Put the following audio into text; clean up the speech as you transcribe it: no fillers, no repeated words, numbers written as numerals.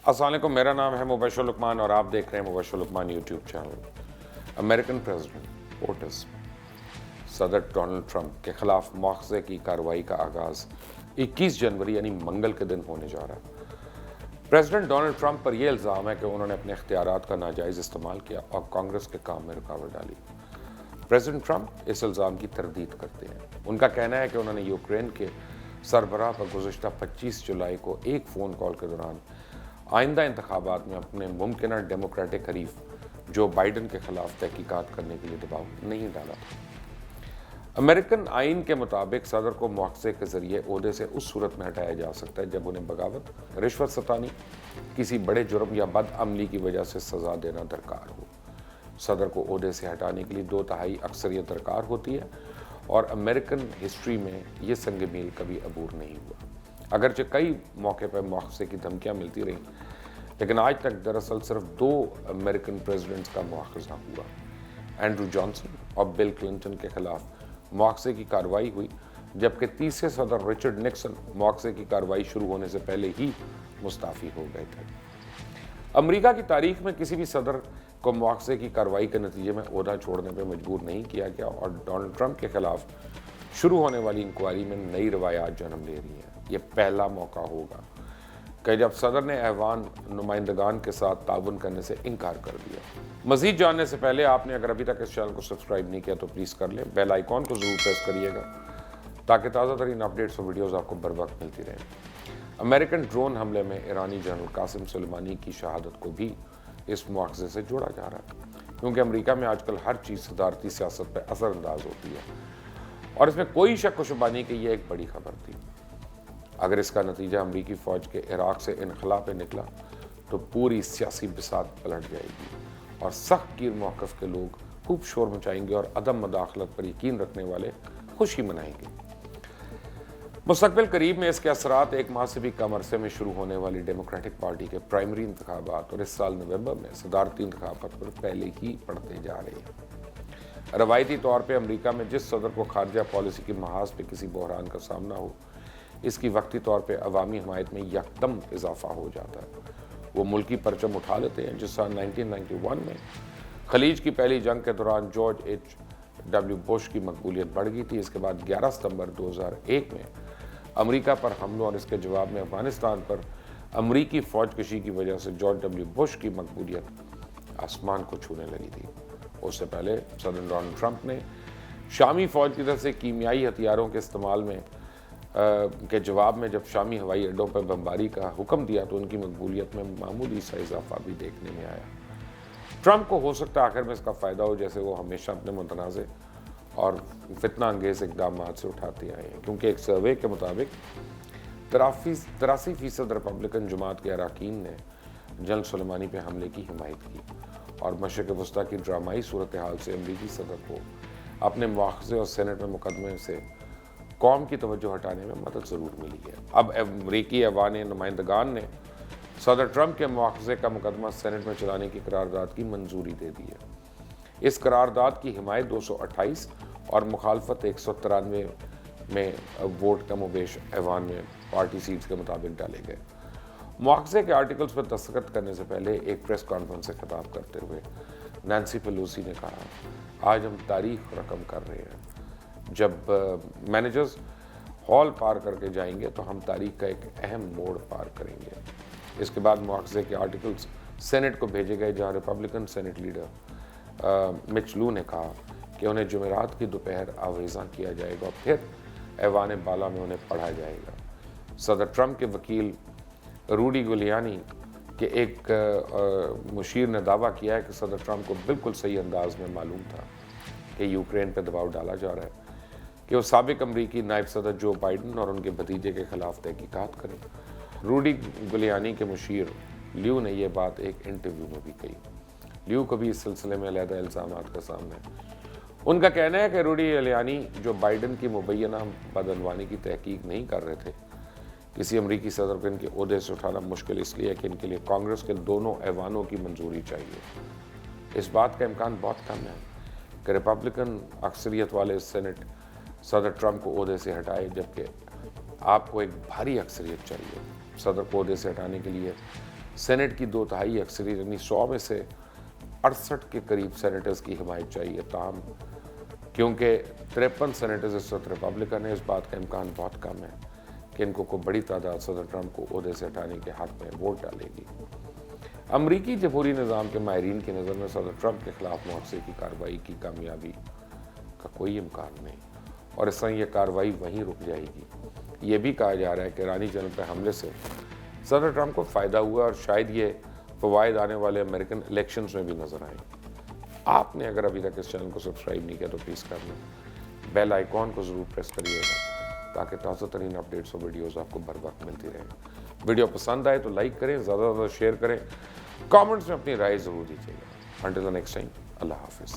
अस्सलाम वालेकुम, मेरा नाम है मुबशर लुकमान और आप देख रहे हैं Mubashar Luqman YouTube channel. American president पोर्टिस सदर डोनाल्ड ट्रंप के खिलाफ मुआवजे की कार्रवाई का आगाज़ 21 जनवरी यानी मंगल के दिन होने जा रहा है। प्रेसिडेंट डोनाल्ड ट्रंप पर यह इल्ज़ाम है कि उन्होंने अपने इख्तियारात का नाजायज़ इस्तेमाल किया और कांग्रेस के काम में रुकावट डाली। प्रेसिडेंट ट्रंप इस इल्ज़ाम की तरदीद करते हैं। उनका कहना है कि उन्होंने यूक्रेन के सरबराह पर गुज़िश्ता 25 जुलाई को एक फ़ोन कॉल के दौरान आइंदा इंतखाबात में अपने मुमकिन डेमोक्रेटिक हरीफ जो बाइडन के खिलाफ तहकीकात करने के लिए दबाव नहीं डाला था। अमेरिकन आइन के मुताबिक सदर को मुआवजे के जरिए ओहदे से उस सूरत में हटाया जा सकता है जब उन्हें बगावत, रिश्वत सतानी, किसी बड़े जुर्म या बदअमली की वजह से सज़ा देना दरकार हो। सदर को ओहदे से हटाने के लिए 2/3 अक्सरियत दरकार होती है और अमेरिकन हिस्ट्री में ये संग मील कभी अबूर नहीं हुआ। अगरचे कई मौके पर मुआवजे की धमकियाँ मिलती रहीं, लेकिन आज तक दरअसल सिर्फ 2 अमेरिकन प्रेसिडेंट्स का मुआवजा हुआ। एंड्रू जॉनसन और बिल क्लिंटन के खिलाफ मुआवजे की कार्रवाई हुई, जबकि तीसरे सदर रिचर्ड निक्सन मुआवजे की कार्रवाई शुरू होने से पहले ही मुस्ताफ़ी हो गए थे। अमेरिका की तारीख में किसी भी सदर को मुआवजे की कार्रवाई के नतीजे में ओहदा छोड़ने पर मजबूर नहीं किया गया और डोनाल्ड ट्रंप के खिलाफ शुरू होने वाली इंक्वायरी में नई रवायात जन्म ले रही हैं। यह पहला मौका होगा कि जब सदर ने ऐवान नुमाइंदगान के साथ ताउन करने से इनकार कर दिया। मज़ीद जानने से पहले आपने अगर अभी तक इस चैनल को सब्सक्राइब नहीं किया तो प्लीज़ कर लें, बेल आइकॉन को ज़रूर प्रेस करिएगा ताकि ताज़ा तरीन अपडेट्स और वीडियोज़ आपको बर वक्त मिलती रहें। अमेरिकन ड्रोन हमले में ईरानी जनरल कासिम सुलेमानी की शहादत को भी इस मुआवजे से जोड़ा जा रहा है, क्योंकि अमेरिका में आजकल हर चीज़ सदारती सियासत पर असरअंदाज होती है और इसमें कोई शक व शुबा नहीं कि यह एक बड़ी खबर थी। अगर इसका नतीजा अमरीकी फ़ौज के इराक़ से इनखला पे निकला तो पूरी सियासी बिसात पलट जाएगी और सख्त कीर मौक़िफ़ के लोग खूब शोर मचाएंगे और अदम मदाखलत पर यकीन रखने वाले खुशी मनाएंगे। मुस्तक़बिल करीब में इसके असरात एक माह से भी कम अरसे में शुरू होने वाली डेमोक्रेटिक पार्टी के प्राइमरी इंतखाबात और इस साल नवंबर में सदारती इंतखाबात पर पहले ही पड़ते जा रहे हैं। रवायती तौर पर अमरीका में जिस सदर को खारजा पॉलिसी की महाज पर किसी बहरान का सामना हो, इसकी वक्ती तौर पे अवामी हमायत में यकदम इजाफा हो जाता है। वो मुल्की परचम उठा लेते हैं। जिस साल 1991 में खलीज की पहली जंग के दौरान जॉर्ज H.W. बुश की मकबूलियत बढ़ गई थी, इसके बाद 11 सितंबर 2001 में अमेरिका पर हमलों और इसके जवाब में अफगानिस्तान पर अमरीकी फ़ौजकशी की वजह से जॉर्ज W. बुश की मकबूलियत आसमान को छूने लगी थी। उससे पहले सदर डोनाल्ड ट्रंप ने शामी फ़ौज की तरफ से कीमियाई हथियारों के इस्तेमाल में के जवाब में जब शामी हवाई अड्डों पर बमबारी का हुक्म दिया तो उनकी मकबूलियत में मामूली सा इजाफा भी देखने में आया। ट्रंप को हो सकता है आखिर में इसका फ़ायदा हो, जैसे वो हमेशा अपने मुतनाज़े और फितना अंगेज़ इक़दाम से उठाते आए हैं, क्योंकि एक सर्वे के मुताबिक 83% रिपब्लिकन जमात के अरकान ने जनरल सुलेमानी पर हमले की हिमायत की और मशरिक़ वस्ता की ड्रामाई सूरत हाल से अमरीकी सदर को अपने मुआवजे और सेनेट में मुकदमे से कौम की तवज्जो हटाने में मदद ज़रूर मिली है। अब अमरीकी ऐवान नुमाइंदगान ने सदर ट्रंप के मुआवजे का मुकदमा सेनेट में चलाने की करारदाद की मंजूरी दे दी है। इस करारदाद की हिमायत 228 और मुखालफत 193 में वोट कमोबेश ऐवान में पार्टी सीट्स के मुताबिक डाले गए। मुआवजे के आर्टिकल्स पर दस्तखत करने से पहले एक प्रेस कॉन्फ्रेंस से खिताब करते हुए नैन्सी पेलोसी ने कहा, आज हम तारीख रकम कर रहे हैं। जब मैनेजर्स हॉल पार करके जाएंगे तो हम तारीख का एक अहम मोड़ पार करेंगे। इसके बाद मुआवजे के आर्टिकल्स सेनेट को भेजे गए, जहां रिपब्लिकन सेनेट लीडर मिच लू ने कहा कि उन्हें जुमेरात की दोपहर आवेज़ा किया जाएगा और फिर ऐवान बाला में उन्हें पढ़ा जाएगा। सदर ट्रंप के वकील रूडी गुलियानी के एक मुशीर ने दावा किया है कि सदर ट्रंप को बिल्कुल सही अंदाज में मालूम था कि यूक्रेन पर दबाव डाला जा रहा है कि वो साबिक अमरीकी नायब सदर जो बाइडन और उनके भतीजे के खिलाफ तहकीकात करें। रूडी गुलियानी के मुशीर ल्यू ने यह बात एक इंटरव्यू में भी कही। ल्यू को भी इस सिलसिले में अलहदा इल्ज़ामात का सामना है। उनका कहना है कि रूडी गुलियानी जो बाइडन की मुबैना बदअनवानी की तहकीक नहीं कर रहे थे, किसी अमरीकी सदर को इनके ओहदे से उठाना मुश्किल इसलिए है कि इनके लिए कांग्रेस के दोनों ऐवानों की मंजूरी चाहिए। इस बात का इम्कान बहुत कम है कि रिपब्लिकन अक्सरियत वाले सेनेट सदर ट्रंप को ओहदे से हटाए, जबकि आपको एक भारी अक्सरियत चाहिए। सदर को ओहदे से हटाने के लिए سینٹ کی 2/3 اکثریت یعنی 100 میں سے 68 کے قریب سینیٹرز کی حمایت چاہیے. تاہم کیونکہ 53 سینیٹرز اس وقت ریپبلکن ہیں، اس بات کا امکان بہت کم ہے کہ ان کو کوئی بڑی تعداد صدر ٹرمپ کو عہدے سے ہٹانے کے حق میں ووٹ ڈالے گی. امریکی جمہوری نظام کے ماہرین کی نظر میں صدر ٹرمپ کے خلاف مواخذے کی کارروائی کی کامیابی کا کوئی امکان نہیں، اور اس طرح یہ کارروائی وہیں رک جائے گی. یہ بھی کہا جا رہا ہے کہ ایرانی جنرل پہ حملے سے صدر ٹرمپ کو فائدہ ہوا اور شاید یہ فوائد آنے والے امریکن الیکشنز میں بھی نظر آئیں. آپ نے اگر ابھی تک اس چینل کو سبسکرائب نہیں کیا تو پلیز کر لیں، بیل آئیکن کو ضرور پریس کریے گا تاکہ تازہ ترین اپڈیٹس اور ویڈیوز آپ کو بر وقت ملتی رہیں. ویڈیو پسند آئے تو لائک کریں، زیادہ سے زیادہ شیئر کریں، کامنٹس میں اپنی رائے ضرور دیجیے گا. انٹل دی نیکسٹ ٹائم، اللہ حافظ.